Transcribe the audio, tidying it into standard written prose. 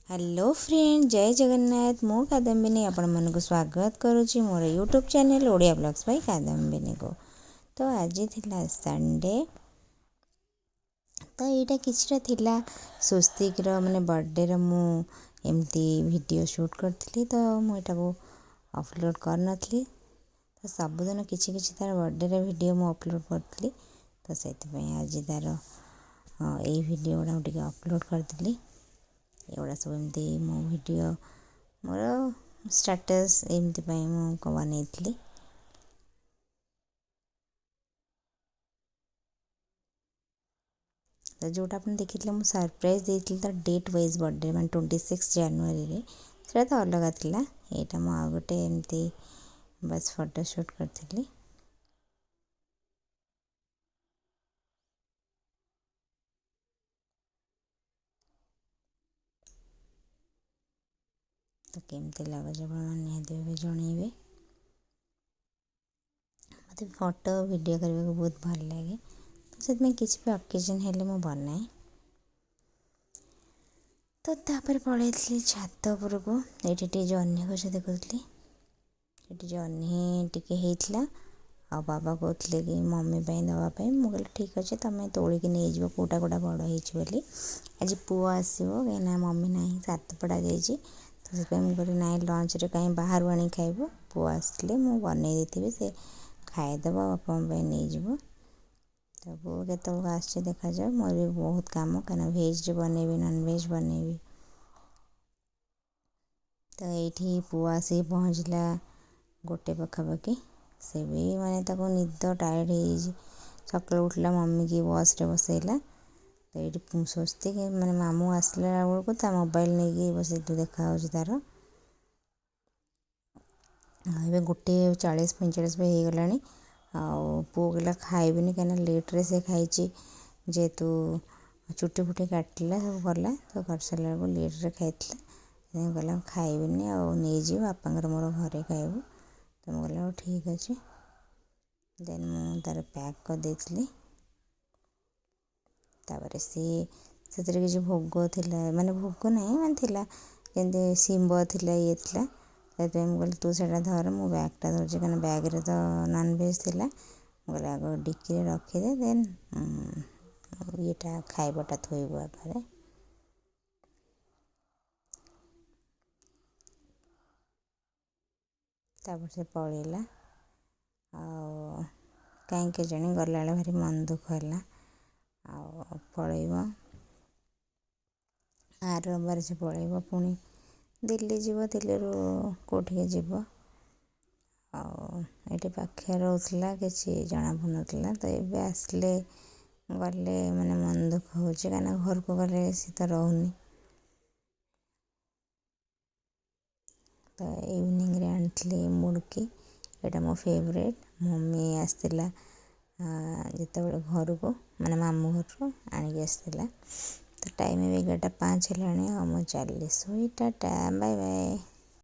Hello friend, जय जगन्नाथ। मु कादम्बिनी आपण मन को स्वागत करुच्ची मोर YouTube channel Odia blogs by Kadambini को। तो आज थिला संडे, तो यहाँ किछटा थिला स्वस्तिक माने बर्थडे रो मु एमती वीडियो शूट करथिली। तो मुझे को अपलोड कर नथली, तो सबुदिन किछि किछि तार बर्थडे रो वीडियो मु अपलोड करथिली। तो सेति आज तार यही वीडियो गुड़ा टिके अपलोड करथिली। एगुड़ा सब एमती मो वीडियो मोर स्टेटस एमती मु बनईली। तो जोटा आप देखिए मुझे सरप्राइज देती तो डेट वाइज बर्थडे मैं 26 जनवरी से तो अलग था। यहाँ मुझे गोटे एमती बस फोटोशूट करी। तो केमती लगुच निहती भी जनइबे। मत फोटो वीडियो करने को बहुत भल लगे, तो से किसी भी अकेजन हेल्ले मु बनाए। तो तापर पलि छात उपर को ये जह्नी गछ देखुली। ये जह्नी टिके होता आ बाबा कहते कि मम्मी दवापाई। मुझे ठीक अच्छे तुम तोलिकी नहीं जाव कौटा कौटा बड़ होली। आज पुआ आसो कहीं मम्मी ना सातपड़ा जाइए, तो से मुझे ना लंच रे कहीं बाहर आनी खाइबू। पुआ आसले मुझे बनई देती से खाईदेव बापा नहीं जाव। तो पुआ के आस देखा जाए। मोर भी बहुत कम कहीं भेज बनईबी नॉनवेज बनईबी। तो ये पुआ से पहुँचला गोटे पखापाखि। से भी माने निद टायर्ड हो सका उठला मम्मी की बस रे बसैला। तो ये स्वस्तिक माने मामू आसला बेलू ता मोबाइल नहीं बस देखा तार गोटे 40-45 भी हो गला। पुओ कहला खाइबिनी कहीं लेट्रे से खाई जेहेतु चुटी फुटी काटला सब कला। तो कर सारा लेट्रे खाई कहला खाइबिनी नहीं बापा मोर घरे खाइबू। तो मुझे कहला ठीक अच्छे। देन मु तार पैक कर देती। तापर सी किसी भोग थिला माने भोग नहीं माने थिला जमी शिंब थिला ये थिला। मुझे तू से धर मु बैगटा धरची कहीं बैग रे तो नॉनवेज थिला। मुझे आग डिक्की रखीदे देन ये खाइबाटा थोइबू आगे। तापर से पलैला कहीं जानी गला भारी मन दुख है। पलैब आर रविवार से पलैब पुणी दिल्ली जीव। दिल्ली कौटिके जीव ये पाखे रोला कि जना पड़ूला। तो ये आसले गले माने मन दुख हो कहीं घर को गले सी तो रोनी। तो इवनिंग रे आनी मुड़की, यहाँ मो फेवरेट। मम्मी आसला जिते बड़े घर को माने मामू घर आणिक आसला। तो टाइम 11:05 है। मुझे चली सोई। Tata bye bye.